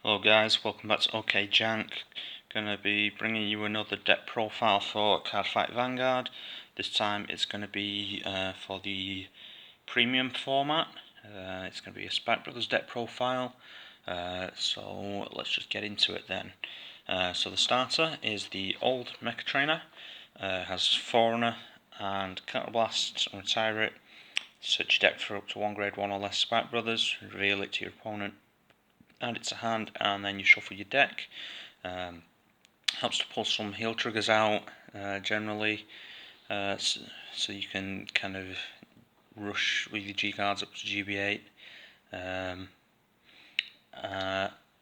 Hello guys, welcome back to OK Jank. Gonna be bringing you another deck profile for Cardfight Vanguard. This time it's gonna be for the premium format. It's gonna be a Spike Brothers deck profile. So let's just get into it then. So the starter is the old Mecha Trainer. Has Forerunner and Counterblast. Retire it. Search your deck for up to 1 grade 1 or less Spike Brothers. Reveal it to your opponent. Add it to hand, and then you shuffle your deck. Helps to pull some heal triggers out generally, so you can kind of rush with your G cards up to GB8,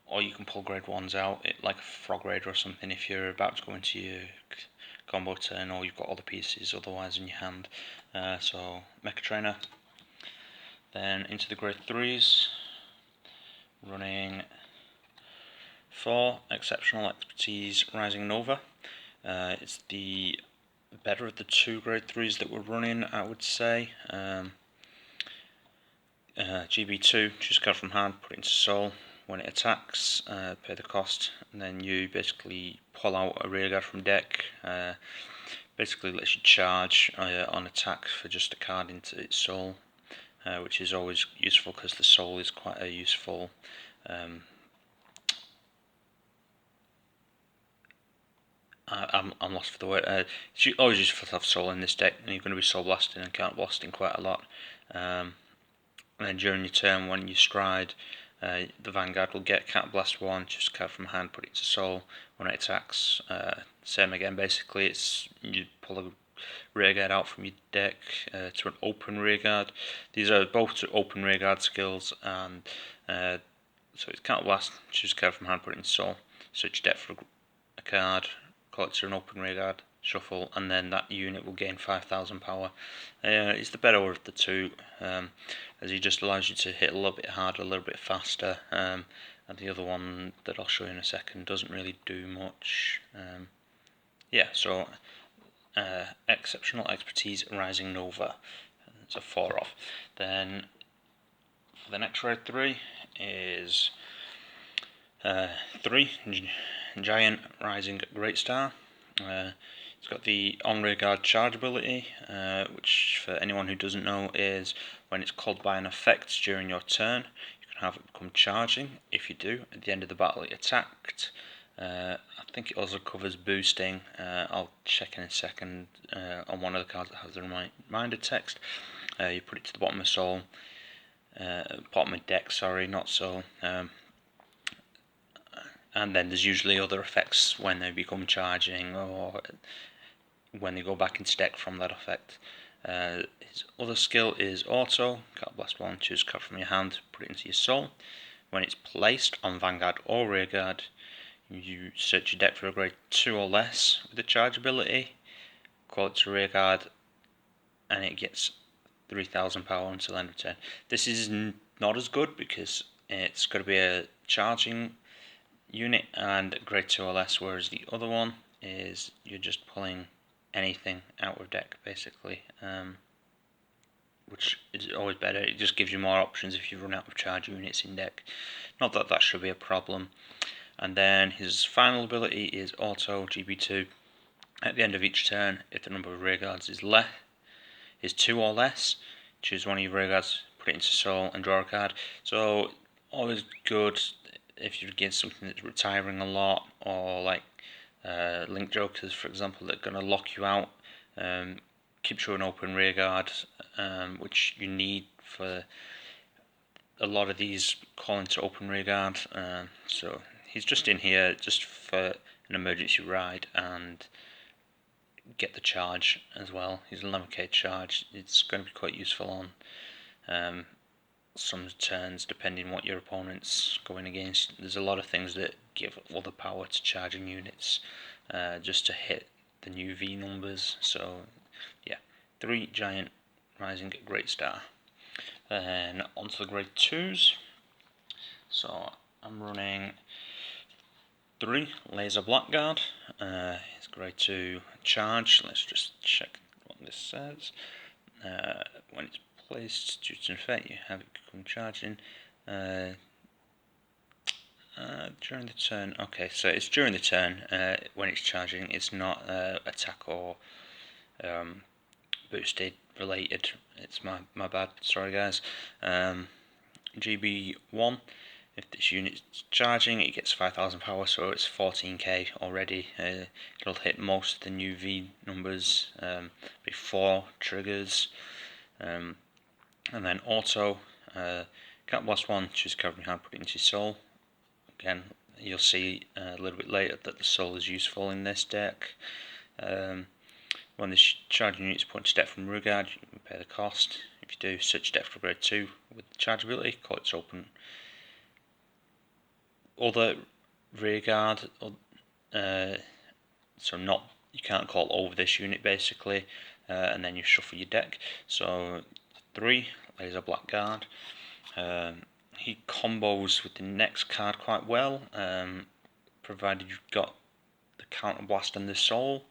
or you can pull grade 1s out, like a Frog Raider or something, if you're about to go into your combo turn or you've got all the pieces otherwise in your hand. So Mecha Trainer. Then into the grade 3s, running 4 Exceptional Expertise Rising Nova. It's the better of the 2 grade 3s that we're running, I would say. GB2, choose a card from hand, put it into soul. When it attacks, pay the cost, and then you basically pull out a rearguard from deck. Basically lets you charge on attack for just a card into its soul, which is always useful because the soul is quite a useful I'm lost for the word. It's always useful to have soul in this deck, and you're going to be soul blasting and counter blasting quite a lot. And then during your turn, when you stride, the Vanguard will get counter blast 1, choose a card from hand, put it to soul. When it attacks, same again. Basically, it's you pull a rearguard out from your deck to an open rearguard. These are both open rearguard skills, and so it's counter blast, choose a card from hand, put it into soul. Search your deck for a card, call it to an open rearguard, shuffle, and then that unit will gain 5,000 power. It's the better of the two, as he just allows you to hit a little bit harder, a little bit faster, and the other one that I'll show you in a second doesn't really do much. So Exceptional Expertise Rising Nova, it's a 4 off. Then for the next grade 3 is 3 Giant Rising Great Star. It's got the on rearguard charge ability, which for anyone who doesn't know is when it's called by an effect during your turn, you can have it become charging. If you do, at the end of the battle it attacked. I think it also covers boosting. I'll check in a second on one of the cards that has the reminder text. You put it to the bottom of soul, bottom of deck, sorry, not soul. And then there's usually other effects when they become charging or when they go back into deck from that effect. His other skill is auto. Card blast 1, choose a card from your hand, put it into your soul. When it's placed on Vanguard or rearguard, you search your deck for a grade 2 or less with the charge ability, call it to rearguard, and it gets 3,000 power until end of turn. This is not as good because it's got to be a charging unit and grade 2 or less, whereas the other one is you're just pulling anything out of deck basically, which is always better. It just gives you more options if you run out of charge units in deck. Not that that should be a problem. And then his final ability is auto GB2. At the end of each turn, if the number of rearguards is 2 or less, choose one of your rearguards, put it into soul, and draw a card. So always good if you're against something that's retiring a lot, or like Link Jokers, for example, that are going to lock you out. Keeps you an open rearguard, which you need for a lot of these calling to open rearguard. So he's just in here just for an emergency ride and get the charge as well. He's a 11k charge. It's going to be quite useful on some turns depending what your opponent's going against. There's a lot of things that give all the power to charging units just to hit the new V numbers. So yeah, 3 Giant Rising Great Star. Then onto the grade 2s. So I'm running 3 Laser Blackguard. It's grade 2 charge. Let's just check what this says. When it's placed due to an effect, you have it become charging. During the turn, okay, so it's during the turn when it's charging, it's not attack or boosted related. It's my bad, sorry guys. GB1, if this unit's charging, it gets 5,000 power, so it's 14k already. It'll hit most of the new V numbers before triggers. And then auto, Cat Blast 1, choose Covering Hand, put it into Soul. Again, you'll see a little bit later that the Soul is useful in this deck. When this charging unit is put into deck from Vanguard, you can pay the cost. If you do, search deck for grade 2 with charge ability, call it open. Other rearguard, so not, you can't call over this unit basically, and then you shuffle your deck. So 3 Laser Blackguard. He combos with the next card quite well, provided you've got the Counter Blast and the Soul.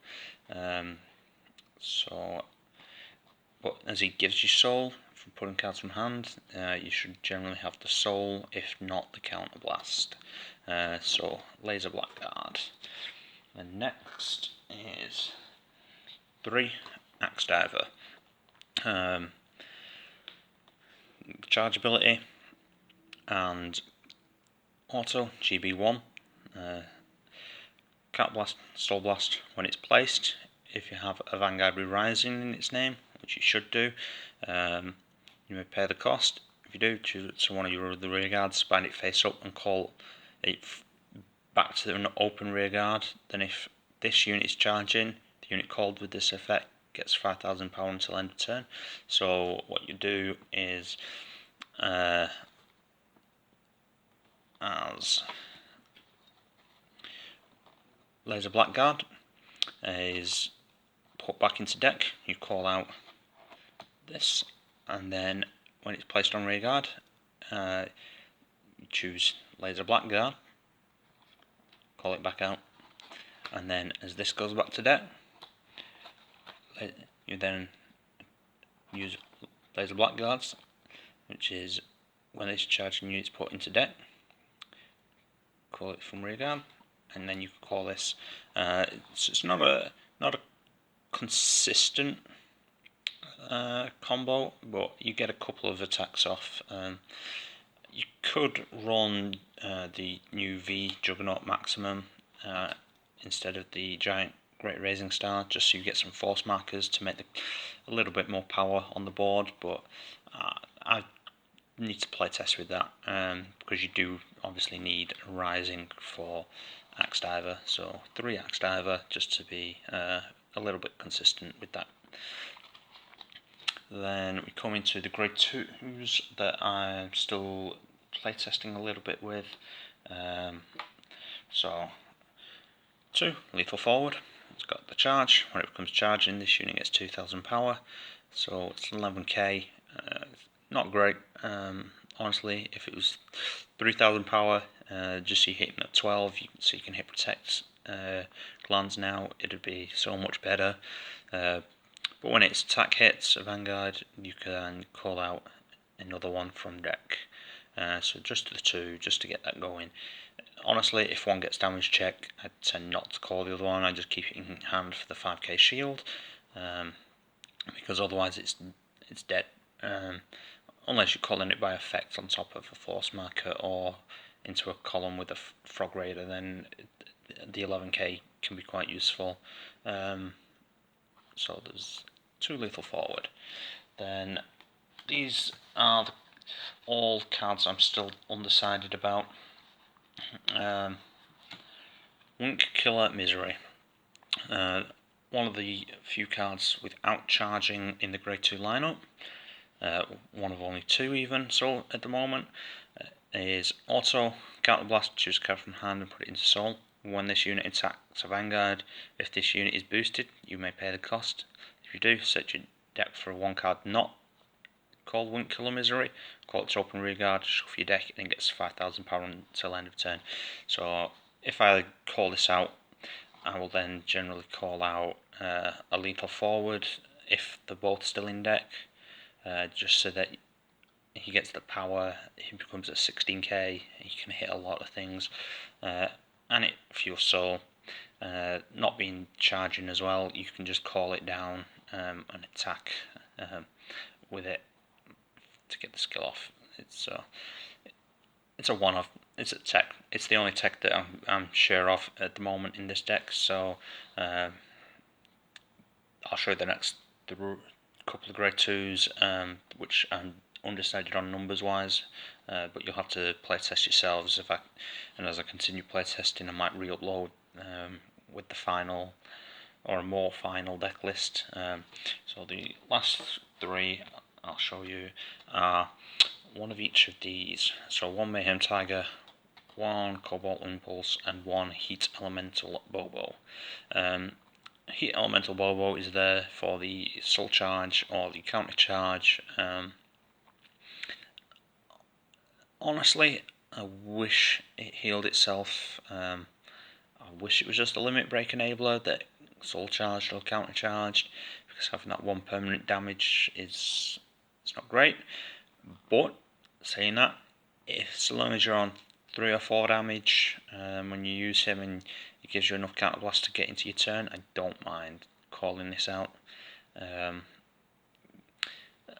But as he gives you Soul from putting cards from hand, you should generally have the Soul, if not the Counter Blast. So Laser Blackguard. And next is 3 Axe Diver. Charge ability and auto GB1. Cat Blast, Soul Blast when it's placed. If you have a Vanguard Rising in its name, which you should do, you may pay the cost. If you do, choose it to one of your other rearguards, bind it face up and call it back to an open rearguard. Then if this unit is charging, the unit called with this effect gets 5,000 power until end of turn. So what you do is, as Laser Blackguard is put back into deck, you call out this, and then when it's placed on rearguard, you choose Laser Blackguard, call it back out, and then as this goes back to deck, you then use Laser Blackguards, which is when this charging unit's put into deck, call it from rearguard, and then you can call this. So it's not a consistent combo, but you get a couple of attacks off. You could run the new V Juggernaut Maximum instead of the giant Great Raising Star, just so you get some force markers to make a little bit more power on the board, but I need to play test with that because you do obviously need a Rising for Axe Diver, so 3 Axe Diver just to be a little bit consistent with that. Then we come into the grade 2s that I'm still playtesting a little bit with. So 2 Lethal Forward, it's got the charge. When it becomes charging, this unit gets 2,000 power, so it's 11k. Not great, honestly. If it was 3,000 power, just so you hit at 12, so you can hit protect glands now, it'd be so much better. But when its attack hits a Vanguard, you can call out another one from deck. So just the 2, just to get that going. Honestly, if one gets damage check, I tend not to call the other one. I just keep it in hand for the 5k shield, because otherwise it's dead. Unless you're calling it by effect on top of a force marker or into a column with a Frog Raider, then the 11k can be quite useful. So there's 2 Lethal Forward. Then these are all cards I'm still undecided about. Wink Killer Misery. One of the few cards without charging in the grade 2 lineup. One of only 2 even, so at the moment, is auto, Counter Blast, choose a card from hand and put it into Soul. When this unit attacks a Vanguard, if this unit is boosted, you may pay the cost. If you do, search your deck for 1 card not called Wink Killer Misery, call it to open rearguard, shuffle your deck, and it gets 5,000 power until end of turn. So if I call this out, I will then generally call out a Lethal Forward if they're both still in deck, just so that he gets the power, he becomes a 16k, he can hit a lot of things, and it fuels soul. Not being charging as well, you can just call it down and attack with it to get the skill off. It's a one-off. It's a tech. It's the only tech that I'm sure of at the moment in this deck. So I'll show you the next couple of grade 2s, which I'm undecided on numbers wise, but you'll have to play test yourselves. And as I continue play testing, I might re-upload with the final or a more final deck list. So the last 3 I'll show you are one of each of these. So 1 Mayhem Tiger, 1 Cobalt Impulse, and 1 Heat Elemental Bobo. Heat Elemental Bobo is there for the Soul Charge or the Counter Charge. Honestly, I wish it healed itself. I wish it was just a limit break enabler that Soul Charged or Counter Charged, because having that 1 permanent damage it's not great. But saying that, so long as you're on 3 or 4 damage when you use him and it gives you enough counter blast to get into your turn, I don't mind calling this out. And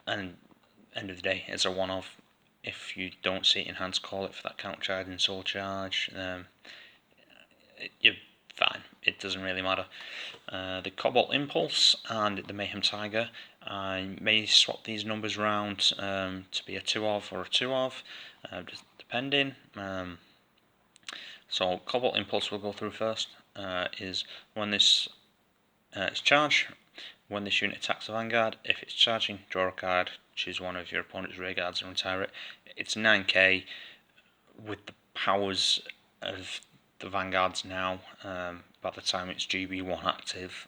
end of the day, it's a one-off. If you don't see it enhanced, call it for that counter charge and soul charge. You're fine. It doesn't really matter. The Cobalt Impulse and the Mayhem Tiger, I may swap these numbers around to be a 2 of or a 2 of, just depending. So Cobalt Impulse we'll go through first. Is when this it's charge. When this unit attacks the Vanguard, if it's charging, draw a card, choose one of your opponent's rear guards and retire it. It's 9k with the powers of the Vanguards now. By the time it's GB1 active,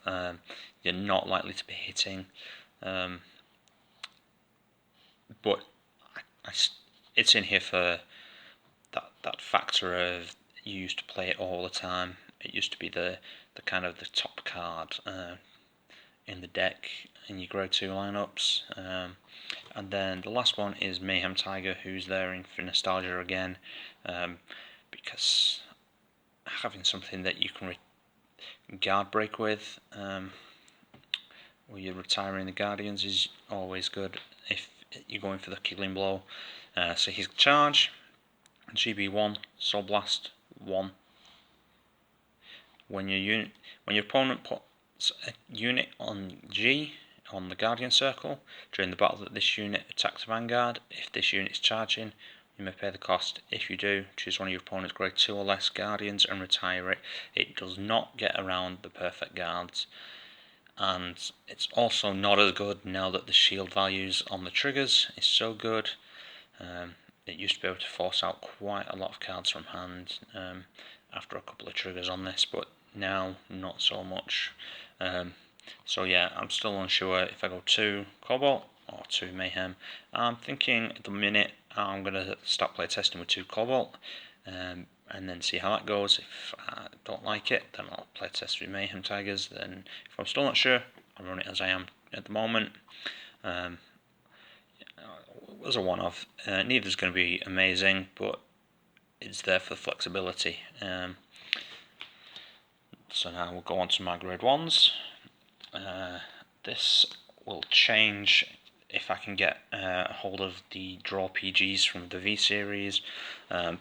you're not likely to be hitting. But it's in here for that factor of you used to play it all the time. It used to be the kind of the top card in the deck in your grade 2 lineups. And then the last one is Mayhem Tiger, who's there for nostalgia again, because having something that you can guard break with, where you're retiring the Guardians, is always good if you're going for the killing blow. So he's charge, GB1, Soul Blast 1. When your opponent puts a unit on G on the Guardian Circle during the battle that this unit attacks Vanguard, if this unit is charging, you may pay the cost. If you do, choose one of your opponent's grade 2 or less Guardians and retire it. It does not get around the perfect guards, and it's also not as good now that the shield values on the triggers is so good. It used to be able to force out quite a lot of cards from hand after a couple of triggers on this, but now not so much. So yeah, I'm still unsure if I go 2 Cobalt or 2 Mayhem. I'm thinking at the minute I'm going to start play testing with 2 Cobalt and then see how that goes. If I don't like it, then I'll play test with Mayhem Tigers. Then if I'm still not sure, I'll run it as I am at the moment. It was a one-off. Neither's going to be amazing, but it's there for flexibility. So now we'll go on to my grade 1s. This will change if I can get a hold of the draw PGs from the V series. But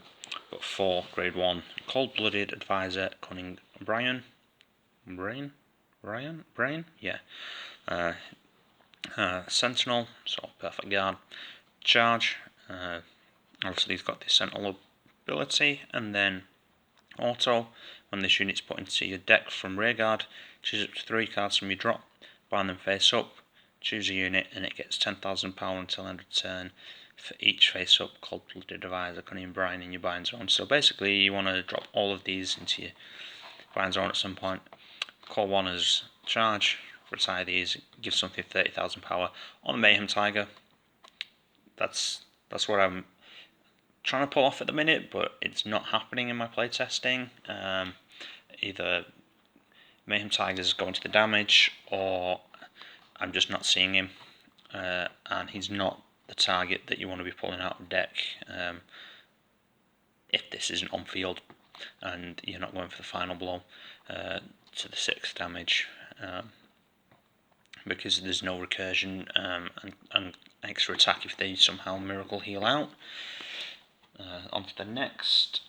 for grade 1, Cold-Blooded Advisor, Cunning Brain, yeah. Sentinel, so perfect guard. Charge, obviously he's got the Sentinel ability, and then auto. When this unit's put into your deck from rearguard, choose up to 3 cards from your drop, bind them face up, choose a unit, and it gets 10,000 power until end of turn for each face up Cold-Blooded Advisor, Cunning Brain in your bind zone. So basically you want to drop all of these into your bind zone at some point. Call one as charge, retire these, give something 30,000 power. On Mayhem Tiger, that's what I'm trying to pull off at the minute, but it's not happening in my playtesting. Either Mayhem Tiger's going to the damage, or I'm just not seeing him, and he's not the target that you want to be pulling out of deck if this isn't on field and you're not going for the final blow to the 6 damage, because there's no recursion and extra attack if they somehow miracle heal out. On to the next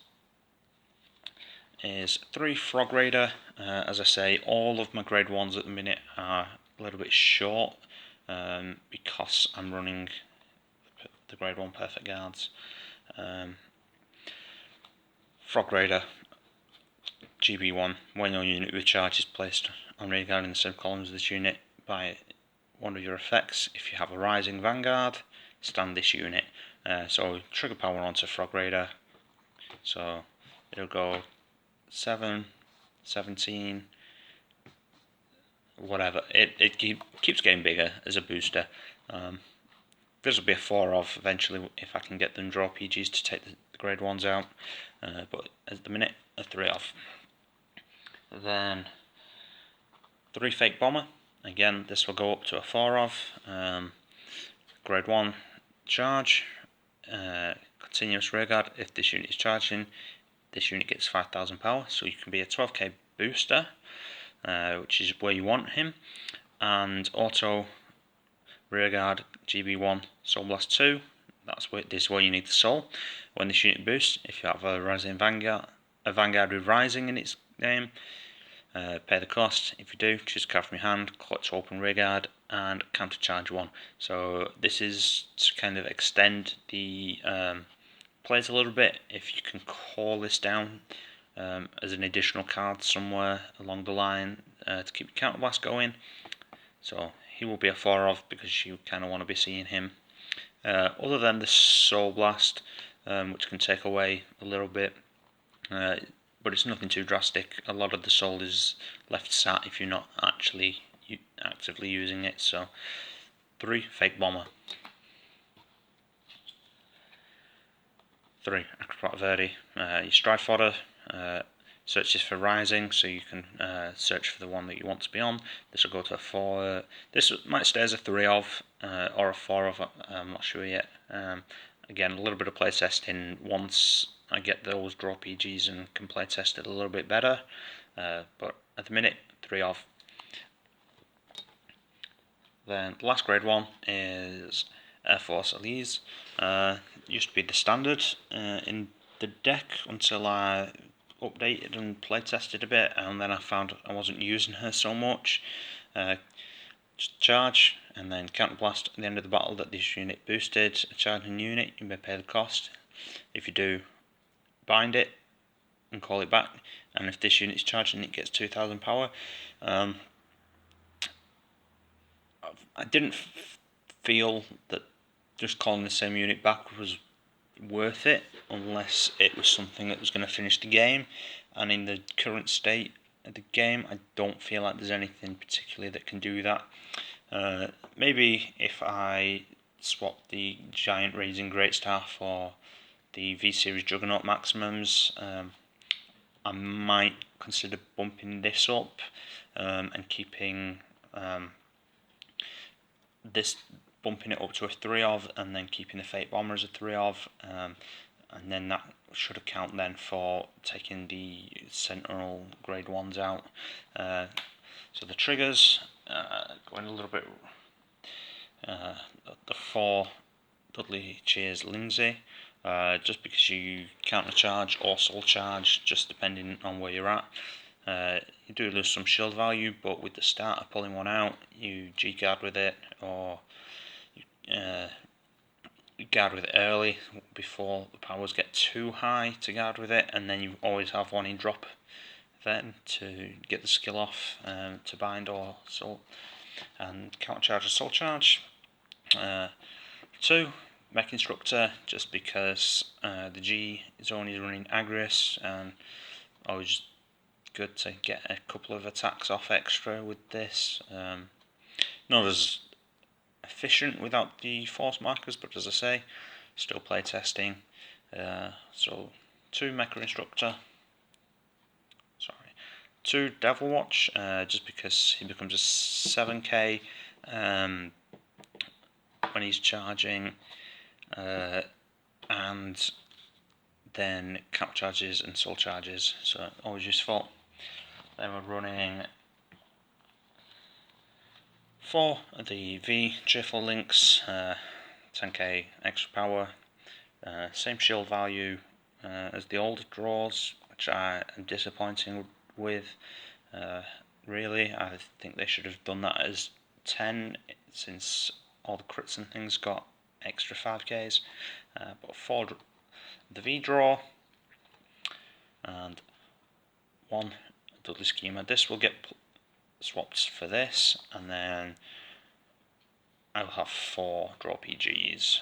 is 3 Frog Raider. As I say, all of my grade 1s at the minute are a little bit short because I'm running the grade 1 perfect guards. Frog Raider GB1, when your unit with charge is placed on rear guard in the same columns of this unit by one of your effects, if you have a rising Vanguard, stand this unit. So trigger power onto Frog Raider, so it'll go 7, 17, whatever. It keeps getting bigger as a booster. This will be a 4 of eventually if I can get them draw PGs to take the grade 1s out, but at the minute a 3 of. Then 3 Fake Bomber. Again, this will go up to a 4 of. Grade 1 charge, continuous rearguard. If this unit is charging, this unit gets 5,000 power, so you can be a 12k booster, which is where you want him. And auto rearguard GB1 Soul Blast 2. This is where you need the soul. When this unit boosts, if you have a rising Vanguard, with rising in its name, pay the cost. If you do, choose a card from your hand, collect to open rearguard, and counter charge 1. So this is to kind of extend the plays a little bit. If you can call this down as an additional card somewhere along the line to keep your counter blast going. So he will be a 4 of because you kind of want to be seeing him. Other than the Soul Blast, which can take away a little bit, but it's nothing too drastic. A lot of the soul is left sat if you're not actually actively using it. So 3 Fake Bomber. 3 Acrobat Verde. Your stride fodder searches for rising, so you can search for the one that you want to be on. This will go to a 4. This might stay as a 3 of or a 4 of. I'm not sure yet. Again, a little bit of playtesting once I get those draw PGs and can playtest it a little bit better. But at the minute, 3 of. Then the last grade 1 is Air Force Elise. Used to be the standard in the deck until I updated and playtested a bit, and then I found I wasn't using her so much. Just charge and then counter blast at the end of the battle that this unit boosted a charging unit. You may pay the cost. If you do, bind it and call it back, and if this unit is charging, it gets 2,000 power. I didn't feel that just calling the same unit back was worth it unless it was something that was going to finish the game, and in the current state of the game I don't feel like there's anything particularly that can do that. Maybe if I swap the Giant Raising Great Star for the V-Series Juggernaut Maximums, I might consider bumping this up and keeping this, bumping it up to a 3 of, and then keeping the Fate Bomber as a 3 of, and then that should account then for taking the Sentinel grade 1s out. So the triggers, going a little bit, the 4 Dudley Cheers Lindsay, just because you counter charge or soul charge, just depending on where you're at. You do lose some shield value, but with the starter pulling one out, you G-guard with it, or you guard with it early before the powers get too high to guard with it, and then you always have one in drop then to get the skill off to bind or soul, and counter charge or soul charge. 2 Mech Instructor, just because the G zone is running Agrius, and always good to get a couple of attacks off extra with this. Not as efficient without the force markers, but as I say, still playtesting. So 2 Mecha Instructor, 2 Devil Watch, just because he becomes a 7k when he's charging, and then cap charges and soul charges, so always useful. Then we're running 4 of the V cheerful links, 10k extra power, same shield value as the older draws, which I am disappointing with. Really, I think they should have done that as 10, since all the crits and things got extra 5ks. But 4 the V draw and 1 Dudley Schema. This will get swapped for this, and then I'll have 4 draw PGs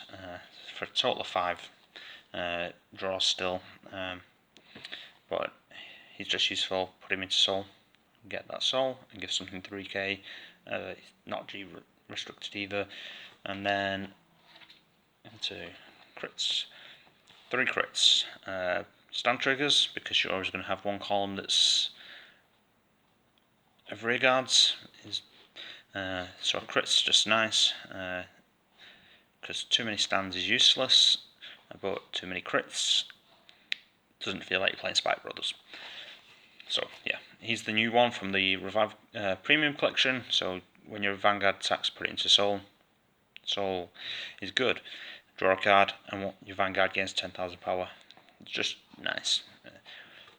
for a total of 5 draws still. But he's just useful. Put him into soul, get that soul, and give something 3k. Not G restricted either. And then into crits. 3 crits. Stand triggers, because you're always going to have one column that's of rear guards. So crits just nice, because too many stands is useless, but too many crits doesn't feel like you're playing Spike Brothers. So yeah, he's the new one from the Revive Premium Collection. So when your Vanguard attacks, put it into Soul. Soul is good. Draw a card, and your Vanguard gains 10,000 power. It's just nice.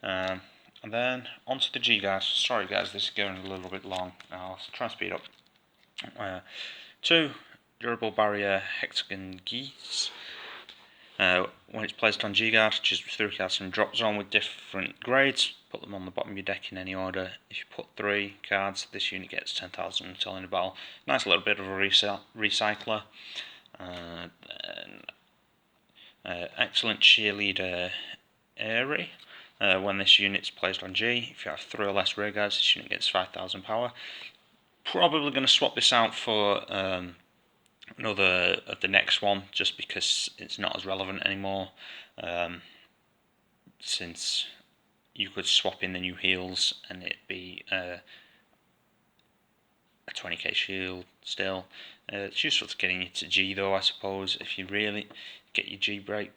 And then onto the G guys. Sorry guys, this is going a little bit long. I'll try and speed up. 2 durable barrier hexagon geese. When it's placed on G guard, choose 3 cards from drop zone with different grades. Put them on the bottom of your deck in any order. If you put 3 cards, this unit gets 10,000 until in the battle. Nice little bit of a recycler. Excellent cheerleader Airy. When this unit's placed on G, if you have 3 or less rear guards, this unit gets 5,000 power. Probably going to swap this out for another of the next one, just because it's not as relevant anymore, since you could swap in the new heals and it'd be a 20k shield still. It's useful to getting you to G though, I suppose, if you really get your G break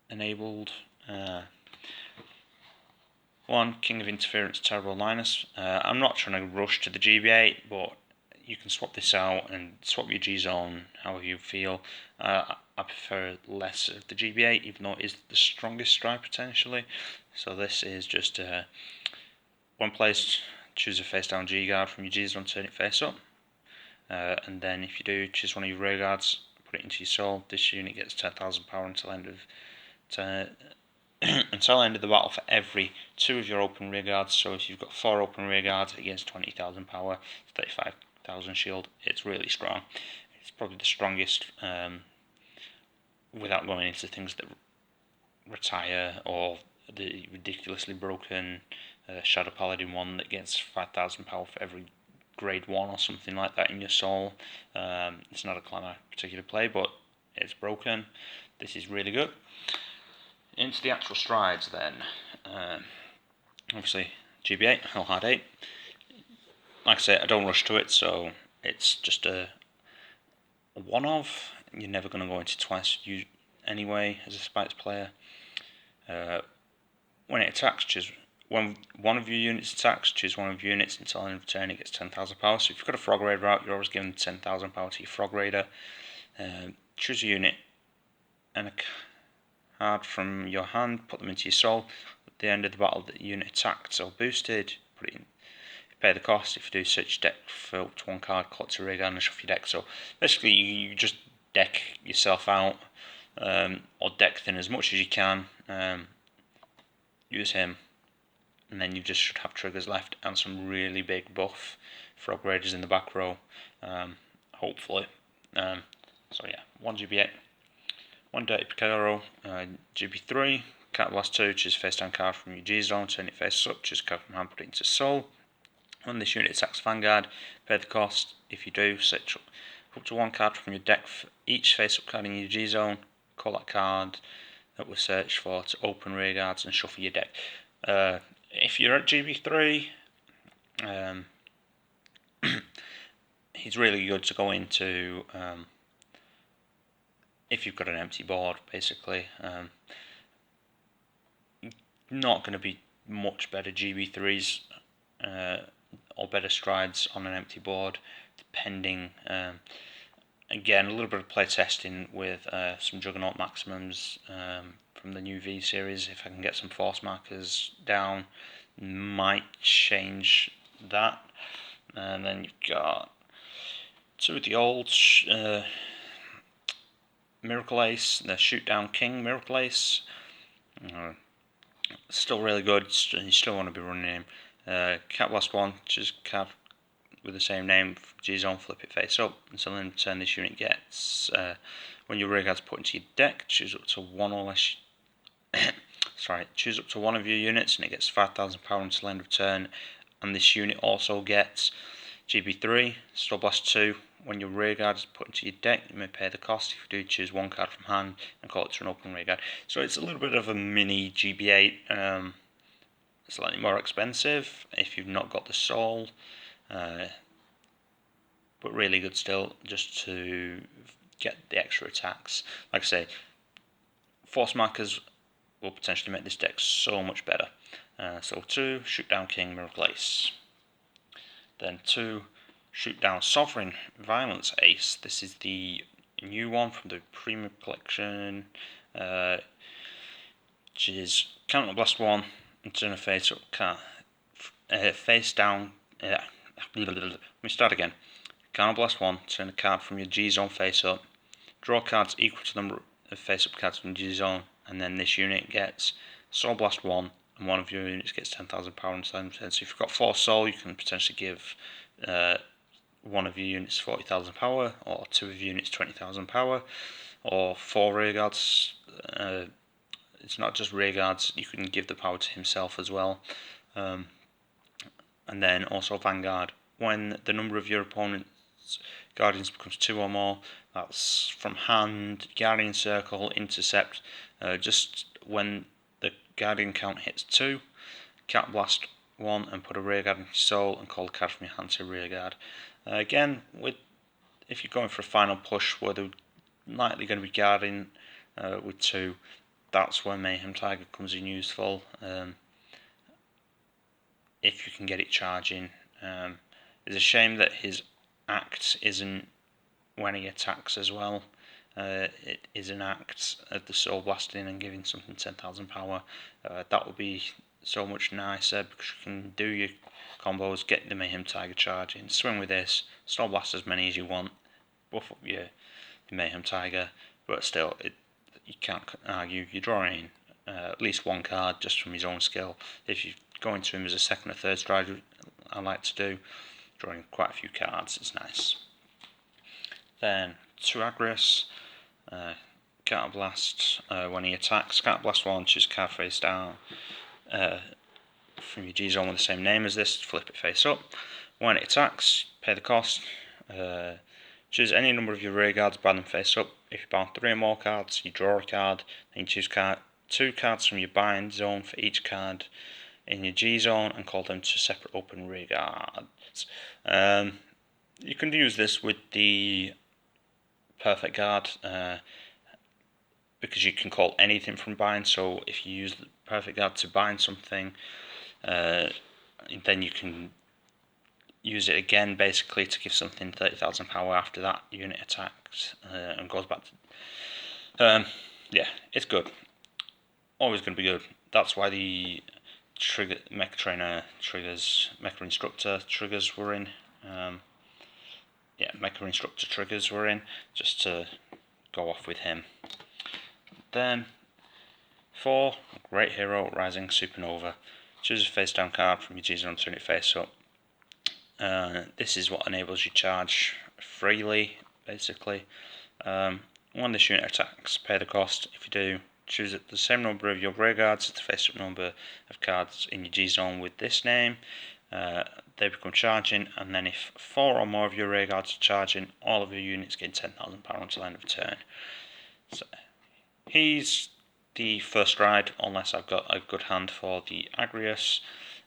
enabled. 1 King of Interference Terrible Linus. I'm not trying to rush to the GB8, but you can swap this out and swap your G zone however you feel. I prefer less of the GB8, even though it is the strongest strike potentially. So this is just when placed, choose a face down G guard from your G zone, turn it face up. And then if you do, choose one of your rear guards, put it into your soul. This unit gets 10,000 power until end of until end of the battle for every 2 of your open rear guards. So if you've got 4 open rear guards, it gets 20,000 power, 35,000 shield. It's really strong. It's probably the strongest, without going into things that retire, or the ridiculously broken Shadow Paladin one that gets 5,000 power for every grade 1 or something like that in your soul. It's not a clan I particularly play, but it's broken. This is really good. Into the actual strides then. Obviously GB8, Hell Hard 8. Like I say, I don't rush to it, so it's just a one-off. You're never going to go into twice anyway as a Spikes player. When it attacks, choose when one of your units attacks, choose one of your units until end of turn, it gets 10,000 power. So if you've got a Frog Raider out, you're always giving 10,000 power to your Frog Raider. Choose a unit and a card from your hand, put them into your soul. At the end of the battle, the unit attacked or boosted, put it in. Pay the cost. If you do such, deck fill up to 1 card, collect a rear guard and shuffle your deck. So basically you just deck yourself out, or deck thin as much as you can. Use him, and then you just should have triggers left and some really big buff Frog Raiders in the back row, hopefully. So yeah, 1 GB8, 1 Dirty Picaro, GB3, Cat Blast 2, choose face down card from your G zone, turn it face up, choose a card from hand, put it into soul. When this unit attacks Vanguard, pay the cost. If you do, set up to 1 card from your deck for each face up card in your G zone, call that card that was searched for to open rear guards and shuffle your deck. If you're at GB3, he's really good to go into if you've got an empty board, basically. Not going to be much better GB3s or better strides on an empty board, depending. Again, a little bit of play testing with some Juggernaut maximums from the new V series. If I can get some force markers down, might change that. And then you've got two of the old Miracle Ace, the Shoot Down King Miracle Ace. Still really good. You still want to be running him. Cat Blast 1, just card with the same name, G-Zone, flip it face up. Until in turn this unit gets, when your rear guard's put into your deck, choose up to one or less. Choose up to one of your units, and it gets 5,000 power until end of turn. And this unit also gets GB3, Steel Blast 2. When your rear guard is put into your deck, you may pay the cost. If you do, choose one card from hand and call it to an open rear guard. So it's a little bit of a mini GB8, slightly more expensive if you've not got the soul, but really good still, just to get the extra attacks. Like I say, force markers will potentially make this deck so much better. So 2, Shoot Down King Miracle Ace. Then 2, Shoot Down Sovereign Violence Ace. This is the new one from the Premium Collection, which is Counter Blast 1 and turn a face up face down. Let me start again. Counter Blast 1, turn a card from your G-Zone face up. Draw cards equal to the number of face up cards from G-Zone, and then this unit gets Soul Blast 1, and one of your units gets 10,000 power inside. So if you've got 4 soul, you can potentially give one of your units 40,000 power, or 2 of your units 20,000 power, or 4 rear guards. It's not just rear guards, you can give the power to himself as well. And then also Vanguard. When the number of your opponent's Guardians becomes 2 or more, that's from hand, Guardian Circle, Intercept. Just when the Guardian count hits 2, Cat Blast 1 and put a rear guard into your soul and call a card from your hand to rear guard. Again, if you're going for a final push where they're likely going to be guarding with 2, that's where Mayhem Tiger comes in useful. If you can get it charging. It's a shame that his act isn't when he attacks as well. It is an act of the soul blasting and giving something 10,000 power. That would be so much nicer, because you can do your combos, get the Mayhem Tiger charging, swing with this, soul blast as many as you want, buff up your Mayhem Tiger, but still, you can't argue. You're drawing at least one card just from his own skill. If you go into him as a second or third stride, I like to do, drawing quite a few cards, it's nice. Then 2 Agrius, Counter Blast, when he attacks, Counter Blast 1, choose card face down from your G-Zone with the same name as this, flip it face up. When it attacks, pay the cost, choose any number of your rear guards, ban them face up. If you ban 3 or more cards, you draw a card, then you choose 2 cards from your bind zone for each card in your G-Zone and call them to separate open rear guards. You can use this with the Perfect Guard, because you can call anything from bind. So if you use the Perfect Guard to bind something, then you can use it again basically to give something 30,000 power after that unit attacks and goes back to... yeah, it's good. Always going to be good. That's why the Mecha Trainer triggers, Mecha Instructor triggers were in. Mecha Instructor triggers were in, just to go off with him. Then 4, Great Hero, Rising Supernova. Choose a face down card from your G-Zone, turn it face up. This is what enables you charge freely, basically. When this unit attacks, pay the cost. If you do, choose the same number of your rear guards as the face up number of cards in your G-Zone with this name. They become charging, and then if 4 or more of your rear guards are charging, all of your units gain 10,000 power until end of turn. So he's the first stride, unless I've got a good hand for the Agrius.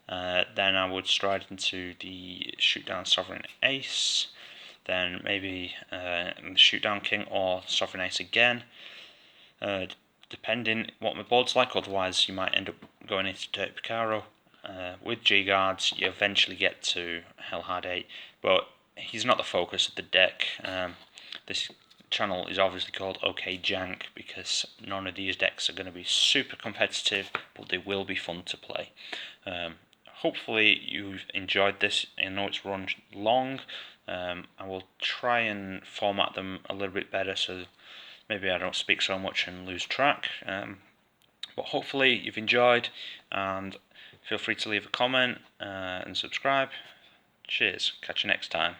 Then I would stride into the Shoot Down Sovereign Ace. then maybe Shootdown King or Sovereign Ace again, depending what my board's like. Otherwise you might end up going into Dirty Picaro. With G-Guards you eventually get to Hellhard 8, but he's not the focus of the deck. This channel is obviously called OK Jank because none of these decks are going to be super competitive, but they will be fun to play. Hopefully you've enjoyed this. I know it's run long. I will try and format them a little bit better so maybe I don't speak so much and lose track. But hopefully you've enjoyed, and feel free to leave a comment and subscribe. Cheers, catch you next time.